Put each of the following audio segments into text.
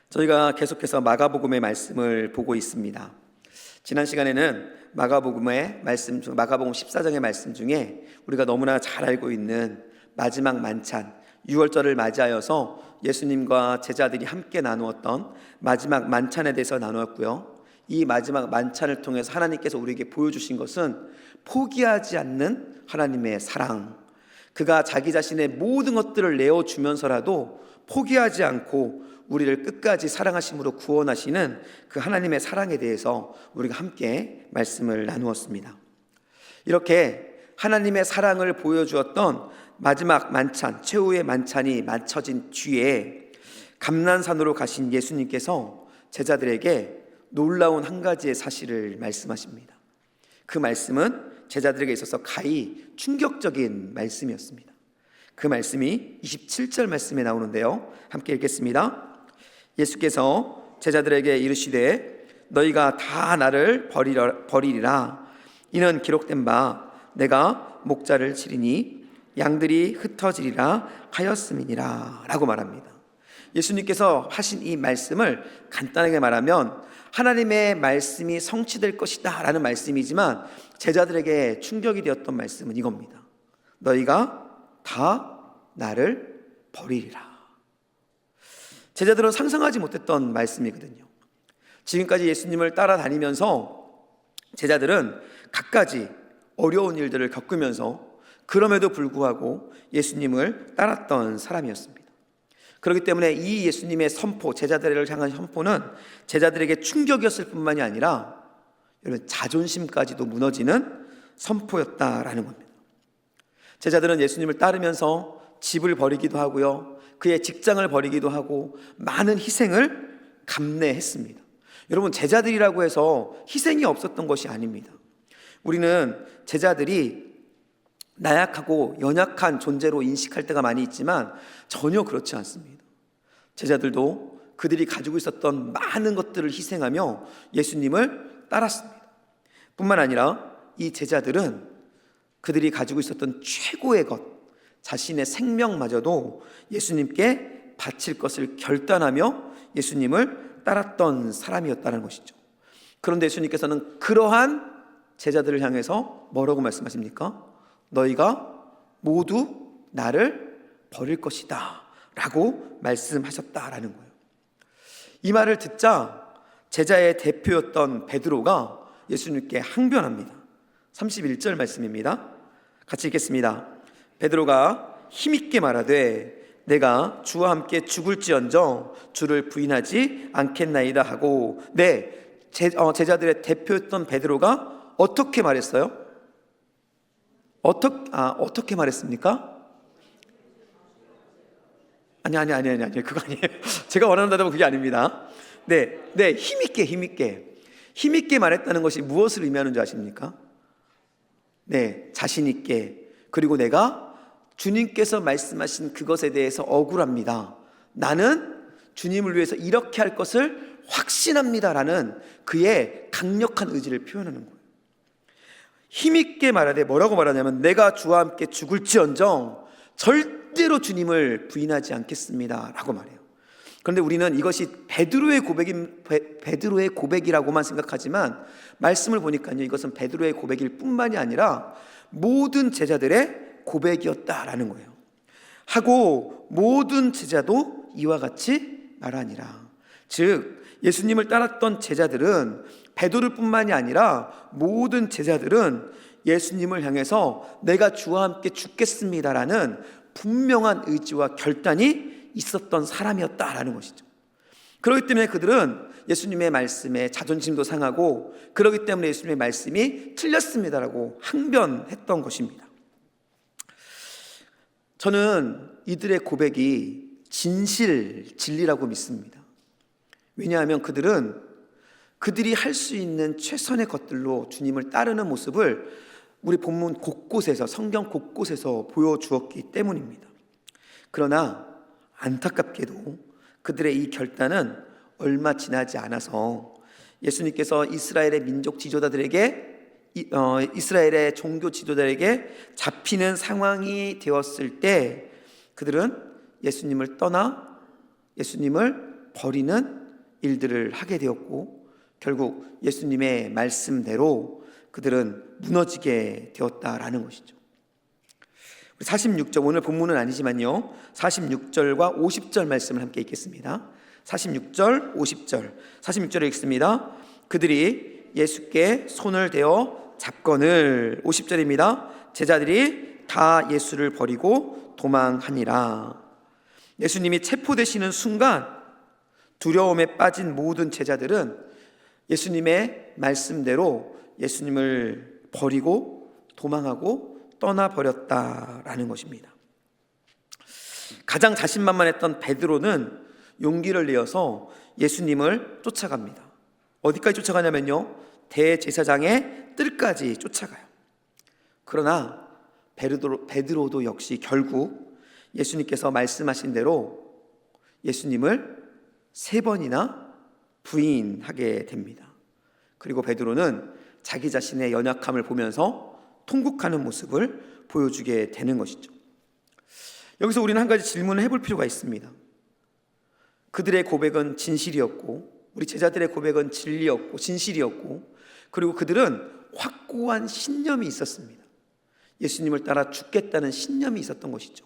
저희가 계속해서 마가복음의 말씀을 보고 있습니다. 지난 시간에는 마가복음의 말씀 중 마가복음 14장의 말씀 중에 우리가 너무나 잘 알고 있는 마지막 만찬, 유월절을 맞이하여서 예수님과 제자들이 함께 나누었던 마지막 만찬에 대해서 나누었고요. 이 마지막 만찬을 통해서 하나님께서 우리에게 보여주신 것은 포기하지 않는 하나님의 사랑, 그가 자기 자신의 모든 것들을 내어주면서라도 포기하지 않고 우리를 끝까지 사랑하심으로 구원하시는 그 하나님의 사랑에 대해서 우리가 함께 말씀을 나누었습니다. 이렇게 하나님의 사랑을 보여주었던 마지막 만찬, 최후의 만찬이 마쳐진 뒤에 감난산으로 가신 예수님께서 제자들에게 놀라운 한 가지의 사실을 말씀하십니다. 그 말씀은 제자들에게 있어서 가히 충격적인 말씀이었습니다. 그 말씀이 27절 말씀에 나오는데요, 함께 읽겠습니다. 예수께서 제자들에게 이르시되 너희가 다 나를 버리리라. 이는 기록된 바 내가 목자를 치리니 양들이 흩어지리라 하였음이니라 라고 말합니다. 예수님께서 하신 이 말씀을 간단하게 말하면 하나님의 말씀이 성취될 것이다 라는 말씀이지만 제자들에게 충격이 되었던 말씀은 이겁니다. 너희가 다 나를 버리리라. 제자들은 상상하지 못했던 말씀이거든요. 지금까지 예수님을 따라다니면서 제자들은 갖가지 어려운 일들을 겪으면서 그럼에도 불구하고 예수님을 따랐던 사람이었습니다. 그렇기 때문에 이 예수님의 선포, 제자들을 향한 선포는 제자들에게 충격이었을 뿐만이 아니라 여러분 자존심까지도 무너지는 선포였다라는 겁니다. 제자들은 예수님을 따르면서 집을 버리기도 하고요, 그의 직장을 버리기도 하고 많은 희생을 감내했습니다. 여러분, 제자들이라고 해서 희생이 없었던 것이 아닙니다. 우리는 제자들이 나약하고 연약한 존재로 인식할 때가 많이 있지만 전혀 그렇지 않습니다. 제자들도 그들이 가지고 있었던 많은 것들을 희생하며 예수님을 따랐습니다. 뿐만 아니라 이 제자들은 그들이 가지고 있었던 최고의 것, 자신의 생명마저도 예수님께 바칠 것을 결단하며 예수님을 따랐던 사람이었다는 것이죠. 그런데 예수님께서는 그러한 제자들을 향해서 뭐라고 말씀하십니까? 너희가 모두 나를 버릴 것이다 라고 말씀하셨다라는 거예요. 이 말을 듣자 제자의 대표였던 베드로가 예수님께 항변합니다. 31절 말씀입니다. 같이 읽겠습니다. 베드로가 힘있게 말하되 내가 주와 함께 죽을지언정 주를 부인하지 않겠나이다 하고, 제자들의 대표였던 베드로가 어떻게 말했어요? 어떻게 말했습니까? 아니, 그거 아니에요. 제가 원하는 대답은 그게 아닙니다. 힘있게 말했다는 것이 무엇을 의미하는 줄 아십니까? 자신 있게, 그리고 내가 주님께서 말씀하신 그것에 대해서 억울합니다, 나는 주님을 위해서 이렇게 할 것을 확신합니다라는 그의 강력한 의지를 표현하는 거예요. 힘있게 말하되 뭐라고 말하냐면 내가 주와 함께 죽을지언정 절대로 주님을 부인하지 않겠습니다 라고 말해요. 그런데 우리는 이것이 베드로의 고백이라고만 생각하지만 말씀을 보니까요, 이것은 베드로의 고백일 뿐만이 아니라 모든 제자들의 고백이었다라는 거예요. 하고 모든 제자도 이와 같이 말하니라. 즉 예수님을 따랐던 제자들은 베드로를 뿐만이 아니라 모든 제자들은 예수님을 향해서 내가 주와 함께 죽겠습니다라는 분명한 의지와 결단이 있었던 사람이었다라는 것이죠. 그렇기 때문에 그들은 예수님의 말씀에 자존심도 상하고, 그렇기 때문에 예수님의 말씀이 틀렸습니다라고 항변했던 것입니다. 저는 이들의 고백이 진리라고 믿습니다. 왜냐하면 그들이 할 수 있는 최선의 것들로 주님을 따르는 모습을 우리 본문 곳곳에서, 성경 곳곳에서 보여주었기 때문입니다. 그러나 안타깝게도 그들의 이 결단은 얼마 지나지 않아서 예수님께서 이스라엘의 민족 지도자들에게, 이스라엘의 종교 지도자에게 잡히는 상황이 되었을 때 그들은 예수님을 떠나 예수님을 버리는 일들을 하게 되었고 결국 예수님의 말씀대로 그들은 무너지게 되었다라는 것이죠. 46절, 오늘 본문은 아니지만요 46절과 50절 말씀을 함께 읽겠습니다. 46절 50절 46절에 읽습니다. 그들이 예수께 손을 대어 잡거늘 50절입니다. 제자들이 다 예수를 버리고 도망하니라. 예수님이 체포되시는 순간 두려움에 빠진 모든 제자들은 예수님의 말씀대로 예수님을 버리고 도망하고 떠나버렸다라는 것입니다. 가장 자신만만했던 베드로는 용기를 내어서 예수님을 쫓아갑니다. 어디까지 쫓아가냐면요 대제사장의 뜰까지 쫓아가요. 그러나 베드로도 역시 결국 예수님께서 말씀하신 대로 예수님을 3번이나 부인하게 됩니다. 그리고 베드로는 자기 자신의 연약함을 보면서 통곡하는 모습을 보여주게 되는 것이죠. 여기서 우리는 한 가지 질문을 해볼 필요가 있습니다. 그들의 고백은 진실이었고 우리 제자들의 고백은 진리였고 진실이었고 그리고 그들은 확고한 신념이 있었습니다. 예수님을 따라 죽겠다는 신념이 있었던 것이죠.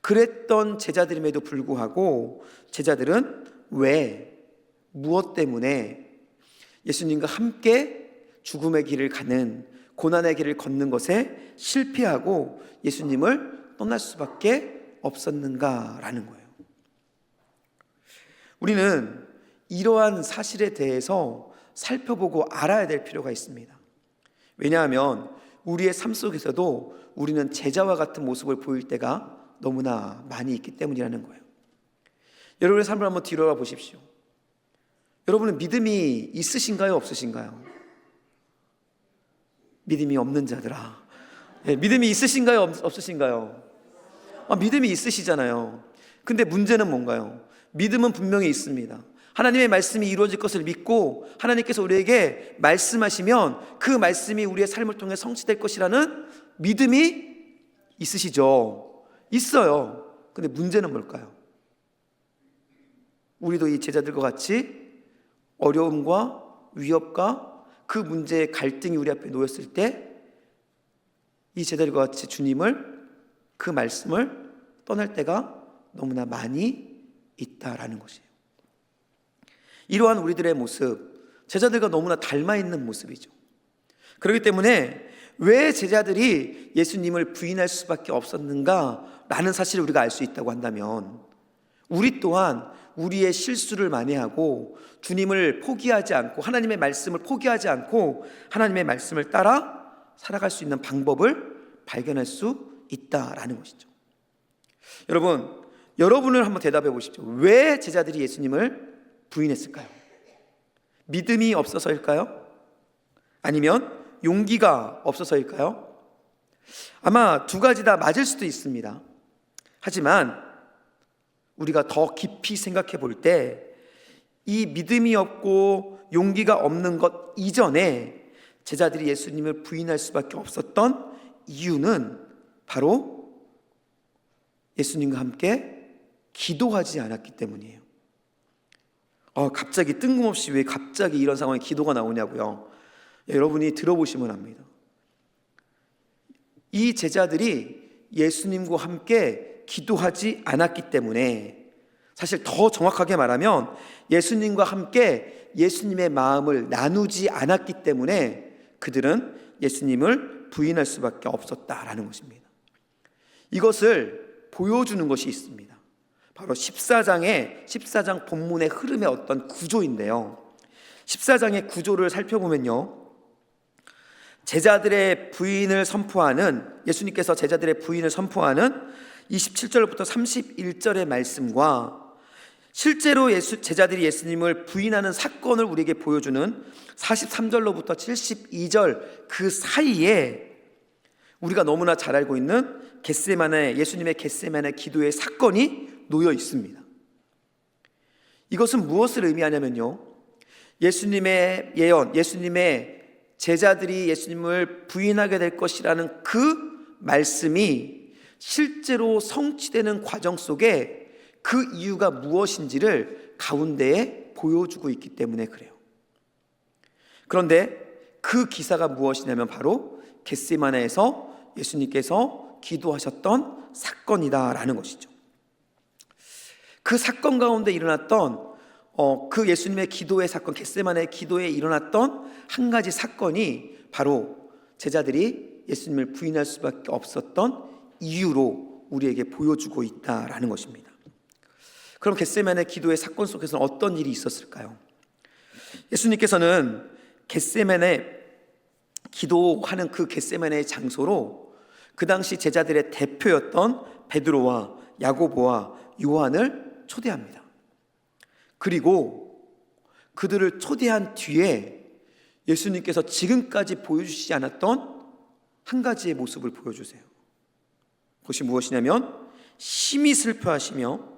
그랬던 제자들임에도 불구하고 제자들은 왜, 무엇 때문에 예수님과 함께 죽음의 길을 가는 고난의 길을 걷는 것에 실패하고 예수님을 떠날 수밖에 없었는가라는 거예요. 우리는 이러한 사실에 대해서 살펴보고 알아야 될 필요가 있습니다. 왜냐하면 우리의 삶 속에서도 우리는 제자와 같은 모습을 보일 때가 너무나 많이 있기 때문이라는 거예요. 여러분의 삶을 한번 뒤돌아 보십시오. 여러분은 믿음이 있으신가요? 없으신가요? 믿음이 없는 자들아. 믿음이 있으신가요? 없으신가요? 믿음이 있으시잖아요. 근데 문제는 뭔가요? 믿음은 분명히 있습니다. 하나님의 말씀이 이루어질 것을 믿고 하나님께서 우리에게 말씀하시면 그 말씀이 우리의 삶을 통해 성취될 것이라는 믿음이 있으시죠? 있어요. 근데 문제는 뭘까요? 우리도 이 제자들과 같이 어려움과 위협과 그 문제의 갈등이 우리 앞에 놓였을 때 이 제자들과 같이 주님을, 그 말씀을 떠날 때가 너무나 많이 있다라는 것이에요. 이러한 우리들의 모습, 제자들과 너무나 닮아 있는 모습이죠. 그렇기 때문에 왜 제자들이 예수님을 부인할 수밖에 없었는가라는 사실을 우리가 알 수 있다고 한다면 우리 또한 우리의 실수를 만회하고 주님을 포기하지 않고 하나님의 말씀을 포기하지 않고 하나님의 말씀을 따라 살아갈 수 있는 방법을 발견할 수 있다라는 것이죠. 여러분을 한번 대답해 보십시오. 왜 제자들이 예수님을 부인했을까요? 믿음이 없어서일까요? 아니면 용기가 없어서일까요? 아마 두 가지 다 맞을 수도 있습니다. 하지만 우리가 더 깊이 생각해 볼 때 이 믿음이 없고 용기가 없는 것 이전에 제자들이 예수님을 부인할 수밖에 없었던 이유는 바로 예수님과 함께 기도하지 않았기 때문이에요. 갑자기 뜬금없이 왜 갑자기 이런 상황에 기도가 나오냐고요. 여러분이 들어보시면 압니다. 이 제자들이 예수님과 함께 기도하지 않았기 때문에, 사실 더 정확하게 말하면 예수님과 함께 예수님의 마음을 나누지 않았기 때문에 그들은 예수님을 부인할 수밖에 없었다라는 것입니다. 이것을 보여주는 것이 있습니다. 바로 14장 본문의 흐름의 어떤 구조인데요. 14장의 구조를 살펴보면요, 제자들의 부인을 선포하는, 예수님께서 제자들의 부인을 선포하는 27절부터 31절의 말씀과 실제로 제자들이 예수님을 부인하는 사건을 우리에게 보여주는 43절로부터 72절 그 사이에 우리가 너무나 잘 알고 있는 예수님의 겟세마네 기도의 사건이 놓여 있습니다. 이것은 무엇을 의미하냐면요, 예수님의 예언, 예수님의 제자들이 예수님을 부인하게 될 것이라는 그 말씀이 실제로 성취되는 과정 속에 그 이유가 무엇인지를 가운데에 보여주고 있기 때문에 그래요. 그런데 그 기사가 무엇이냐면 바로 겟세마네에서 예수님께서 기도하셨던 사건이다라는 것이죠. 그 사건 가운데 일어났던 그 예수님의 기도의 사건, 겟세마네 기도에 일어났던 한 가지 사건이 바로 제자들이 예수님을 부인할 수밖에 없었던 이유로 우리에게 보여주고 있다라는 것입니다. 그럼 겟세마네 기도의 사건 속에서는 어떤 일이 있었을까요? 예수님께서는 겟세마네 기도하는 그 겟세마네의 장소로 그 당시 제자들의 대표였던 베드로와 야고보와 요한을 초대합니다. 그리고 그들을 초대한 뒤에 예수님께서 지금까지 보여주시지 않았던 한 가지의 모습을 보여주세요. 그것이 무엇이냐면 심히 슬퍼하시며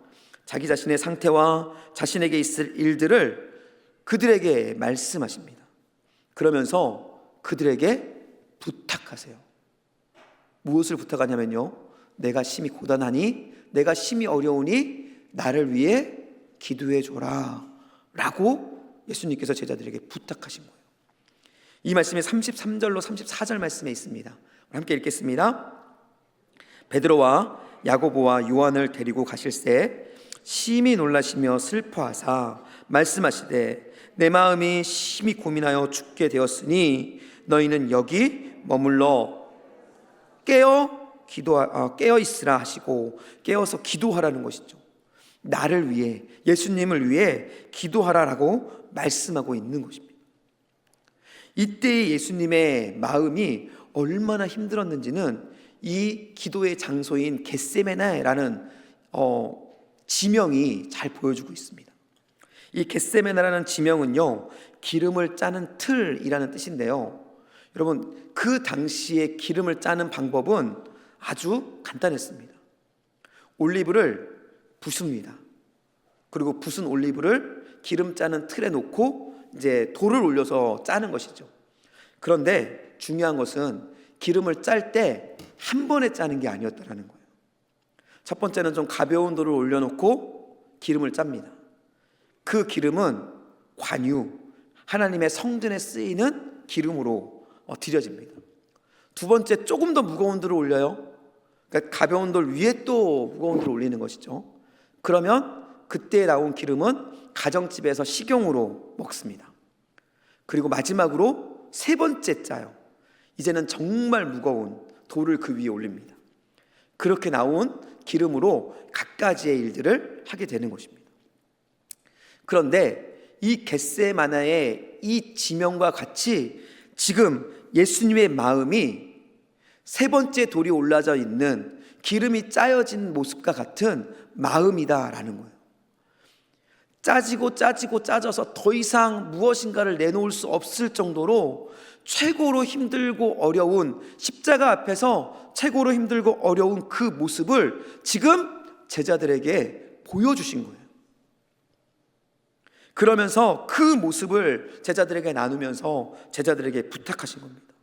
자기 자신의 상태와 자신에게 있을 일들을 그들에게 말씀하십니다. 그러면서 그들에게 부탁하세요. 무엇을 부탁하냐면요, 내가 심히 고단하니, 내가 심히 어려우니 나를 위해 기도해 줘라 라고 예수님께서 제자들에게 부탁하신 거예요. 이 말씀이 33절로 34절 말씀에 있습니다. 함께 읽겠습니다. 베드로와 야고보와 요한을 데리고 가실새 심히 놀라시며 슬퍼하사 말씀하시되 내 마음이 심히 고민하여 죽게 되었으니 너희는 여기 머물러 깨어 있으라 하시고 깨어서 기도하라는 것이죠. 나를 위해, 예수님을 위해 기도하라라고 말씀하고 있는 것입니다. 이때의 예수님의 마음이 얼마나 힘들었는지는 이 기도의 장소인 겟세마네라는 지명이 잘 보여주고 있습니다. 이 겟세마네라는 지명은요, 기름을 짜는 틀이라는 뜻인데요, 여러분 그 당시에 기름을 짜는 방법은 아주 간단했습니다. 올리브를 붓습니다. 그리고 붓은 올리브를 기름 짜는 틀에 놓고 이제 돌을 올려서 짜는 것이죠. 그런데 중요한 것은 기름을 짤 때 한 번에 짜는 게 아니었다라는 거예요. 첫 번째는 좀 가벼운 돌을 올려놓고 기름을 짭니다. 그 기름은 관유, 하나님의 성전에 쓰이는 기름으로 드려집니다. 두 번째, 조금 더 무거운 돌을 올려요. 그러니까 가벼운 돌 위에 또 무거운 돌을 올리는 것이죠. 그러면 그때 나온 기름은 가정집에서 식용으로 먹습니다. 그리고 마지막으로 세 번째 짜요. 이제는 정말 무거운 돌을 그 위에 올립니다. 그렇게 나온 기름으로 갖가지의 일들을 하게 되는 것입니다. 그런데 이 겟세마네의 이 지명과 같이 지금 예수님의 마음이 세 번째 돌이 올라져 있는 기름이 짜여진 모습과 같은 마음이다라는 거예요. 짜져서 더 이상 무엇인가를 내놓을 수 없을 정도로 최고로 힘들고 어려운, 십자가 앞에서 최고로 힘들고 어려운 그 모습을 지금 제자들에게 보여주신 거예요. 그러면서 그 모습을 제자들에게 나누면서 제자들에게 부탁하신 겁니다.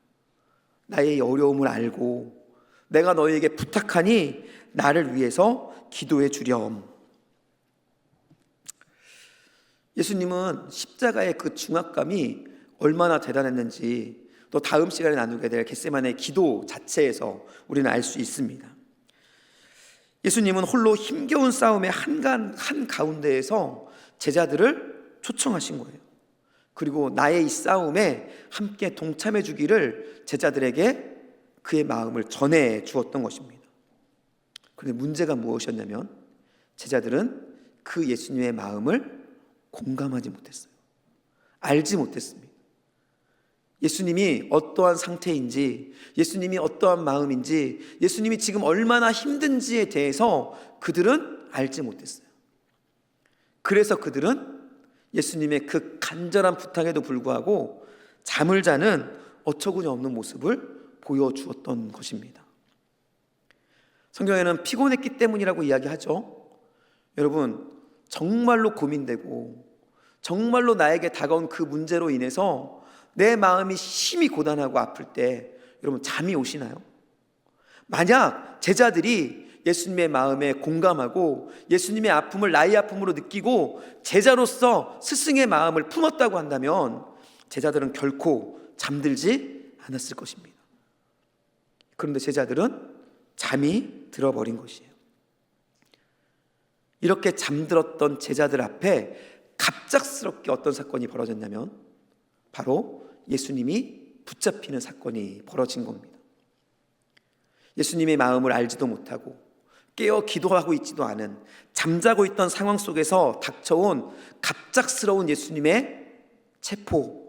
나의 어려움을 알고 내가 너희에게 부탁하니 나를 위해서 기도해 주렴. 예수님은 십자가의 그 중압감이 얼마나 대단했는지 또 다음 시간에 나누게 될 겟세마네 기도 자체에서 우리는 알 수 있습니다. 예수님은 홀로 힘겨운 싸움의 한가운데에서 제자들을 초청하신 거예요. 그리고 나의 이 싸움에 함께 동참해 주기를 제자들에게 그의 마음을 전해 주었던 것입니다. 그런데 문제가 무엇이었냐면 제자들은 그 예수님의 마음을 공감하지 못했어요. 알지 못했습니다. 예수님이 어떠한 상태인지, 예수님이 어떠한 마음인지, 예수님이 지금 얼마나 힘든지에 대해서 그들은 알지 못했어요. 그래서 그들은 예수님의 그 간절한 부탁에도 불구하고 잠을 자는 어처구니 없는 모습을 보여주었던 것입니다. 성경에는 피곤했기 때문이라고 이야기하죠. 여러분, 정말로 고민되고 정말로 나에게 다가온 그 문제로 인해서 내 마음이 심히 고단하고 아플 때 여러분 잠이 오시나요? 만약 제자들이 예수님의 마음에 공감하고 예수님의 아픔을 나의 아픔으로 느끼고 제자로서 스승의 마음을 품었다고 한다면 제자들은 결코 잠들지 않았을 것입니다. 그런데 제자들은 잠이 들어버린 것이에요. 이렇게 잠들었던 제자들 앞에 갑작스럽게 어떤 사건이 벌어졌냐면 바로 예수님이 붙잡히는 사건이 벌어진 겁니다. 예수님의 마음을 알지도 못하고 깨어 기도하고 있지도 않은 잠자고 있던 상황 속에서 닥쳐온 갑작스러운 예수님의 체포,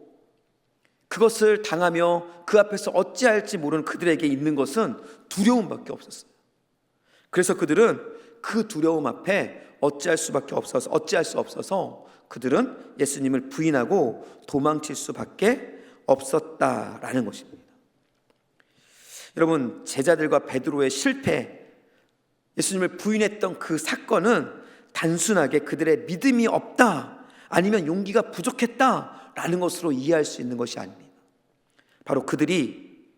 그것을 당하며 그 앞에서 어찌할지 모르는 그들에게 있는 것은 두려움밖에 없었어요. 그래서 그들은 그 두려움 앞에 어찌할 수 없어서 그들은 예수님을 부인하고 도망칠 수밖에 없었다라는 것입니다. 여러분, 제자들과 베드로의 실패, 예수님을 부인했던 그 사건은 단순하게 그들의 믿음이 없다, 아니면 용기가 부족했다라는 것으로 이해할 수 있는 것이 아닙니다. 바로 그들이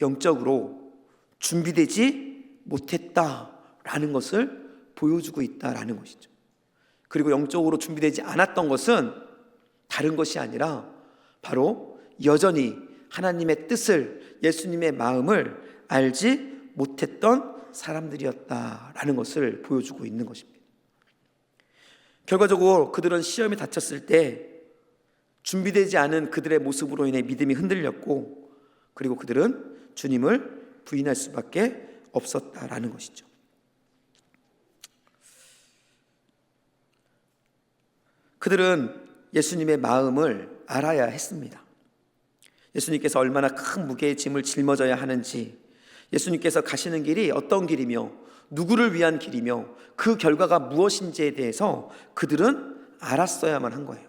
영적으로 준비되지 못했다라는 것을 보여주고 있다라는 것이죠. 그리고 영적으로 준비되지 않았던 것은 다른 것이 아니라 바로 여전히 하나님의 뜻을, 예수님의 마음을 알지 못했던 사람들이었다라는 것을 보여주고 있는 것입니다. 결과적으로 그들은 시험에 닥쳤을 때 준비되지 않은 그들의 모습으로 인해 믿음이 흔들렸고, 그리고 그들은 주님을 부인할 수밖에 없었다라는 것이죠. 그들은 예수님의 마음을 알아야 했습니다. 예수님께서 얼마나 큰 무게의 짐을 짊어져야 하는지, 예수님께서 가시는 길이 어떤 길이며 누구를 위한 길이며 그 결과가 무엇인지에 대해서 그들은 알았어야만 한 거예요.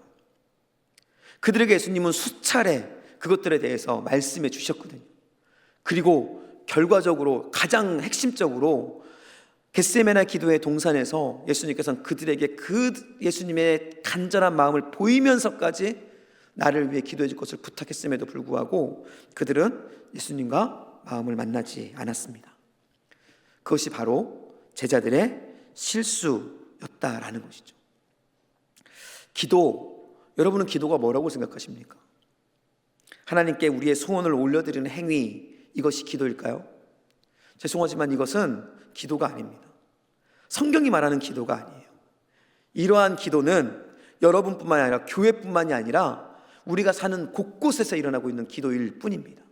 그들에게 예수님은 수차례 그것들에 대해서 말씀해 주셨거든요. 그리고 결과적으로 가장 핵심적으로 겟세마네 기도의 동산에서 예수님께서는 그들에게 그 예수님의 간절한 마음을 보이면서까지 나를 위해 기도해 줄 것을 부탁했음에도 불구하고 그들은 예수님과 마음을 만나지 않았습니다. 그것이 바로 제자들의 실수였다라는 것이죠. 기도, 여러분은 기도가 뭐라고 생각하십니까? 하나님께 우리의 소원을 올려드리는 행위, 이것이 기도일까요? 죄송하지만 이것은 기도가 아닙니다. 성경이 말하는 기도가 아니에요. 이러한 기도는 여러분뿐만이 아니라 교회뿐만이 아니라 우리가 사는 곳곳에서 일어나고 있는 기도일 뿐입니다.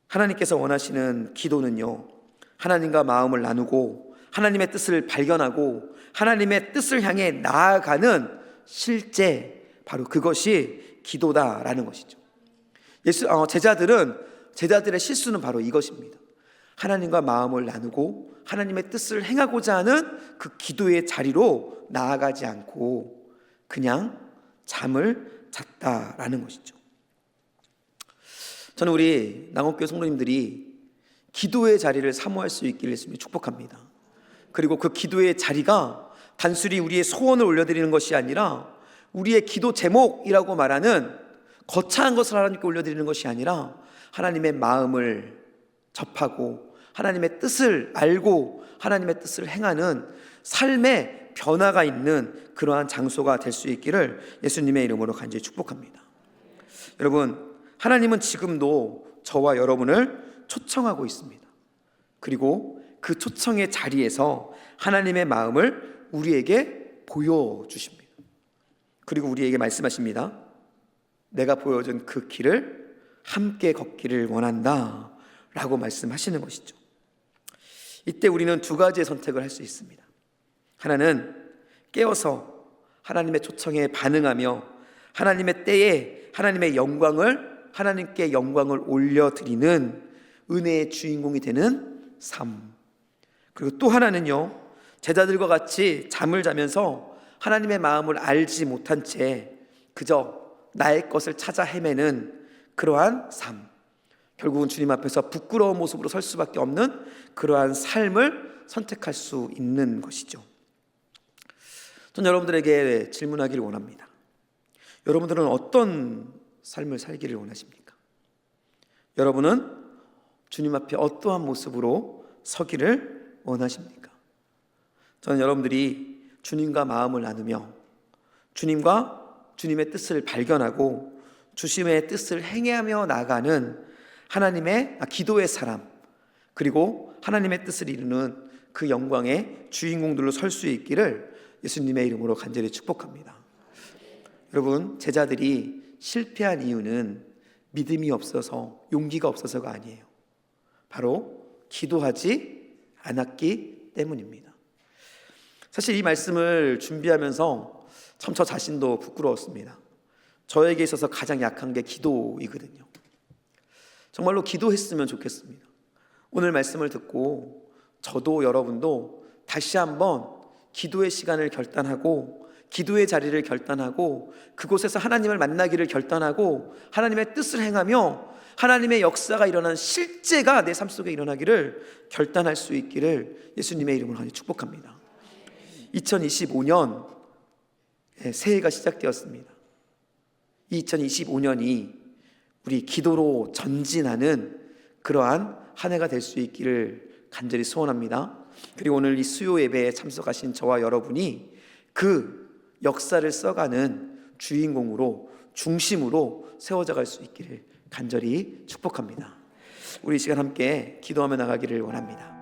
하나님께서 원하시는 기도는요, 하나님과 마음을 나누고 하나님의 뜻을 발견하고 하나님의 뜻을 향해 나아가는 실제, 바로 그것이 기도다라는 것이죠. 제자들의 실수는 바로 이것입니다. 하나님과 마음을 나누고 하나님의 뜻을 행하고자 하는 그 기도의 자리로 나아가지 않고 그냥 잠을 잤다라는 것이죠. 저는 우리 남원교회 성도님들이 기도의 자리를 사모할 수 있기를 예수님이 축복합니다. 그리고 그 기도의 자리가 단순히 우리의 소원을 올려드리는 것이 아니라 우리의 기도 제목이라고 말하는 거창한 것을 하나님께 올려드리는 것이 아니라 하나님의 마음을 접하고 하나님의 뜻을 알고 하나님의 뜻을 행하는 삶의 변화가 있는 그러한 장소가 될 수 있기를 예수님의 이름으로 간절히 축복합니다. 여러분, 하나님은 지금도 저와 여러분을 초청하고 있습니다. 그리고 그 초청의 자리에서 하나님의 마음을 우리에게 보여주십니다. 그리고 우리에게 말씀하십니다. 내가 보여준 그 길을 함께 걷기를 원한다 라고 말씀하시는 것이죠. 이때 우리는 두 가지의 선택을 할 수 있습니다. 하나는 깨어서 하나님의 초청에 반응하며 하나님의 때에 하나님께 영광을 올려드리는 은혜의 주인공이 되는 삶. 그리고 또 하나는요, 제자들과 같이 잠을 자면서 하나님의 마음을 알지 못한 채 그저 나의 것을 찾아 헤매는 그러한 삶, 결국은 주님 앞에서 부끄러운 모습으로 설 수밖에 없는 그러한 삶을 선택할 수 있는 것이죠. 전 여러분들에게 질문하기를 원합니다. 여러분들은 어떤 삶을 살기를 원하십니까? 여러분은 주님 앞에 어떠한 모습으로 서기를 원하십니까? 저는 여러분들이 주님과 마음을 나누며 주님과 주님의 뜻을 발견하고 주님의 뜻을 행하며 나가는 하나님의 기도의 사람, 그리고 하나님의 뜻을 이루는 그 영광의 주인공들로 설 수 있기를 예수님의 이름으로 간절히 축복합니다. 여러분, 제자들이 실패한 이유는 믿음이 없어서, 용기가 없어서가 아니에요. 바로 기도하지 않았기 때문입니다. 사실 이 말씀을 준비하면서 참 저 자신도 부끄러웠습니다. 저에게 있어서 가장 약한 게 기도이거든요. 정말로 기도했으면 좋겠습니다. 오늘 말씀을 듣고 저도 여러분도 다시 한번 기도의 시간을 결단하고 기도의 자리를 결단하고 그곳에서 하나님을 만나기를 결단하고 하나님의 뜻을 행하며 하나님의 역사가 일어난 실제가 내 삶 속에 일어나기를 결단할 수 있기를 예수님의 이름으로 축복합니다. 2025년 새해가 시작되었습니다. 2025년이 우리 기도로 전진하는 그러한 한 해가 될 수 있기를 간절히 소원합니다. 그리고 오늘 이 수요 예배에 참석하신 저와 여러분이 그 역사를 써가는 주인공으로, 중심으로 세워져 갈 수 있기를 간절히 축복합니다. 우리 이 시간 함께 기도하며 나가기를 원합니다.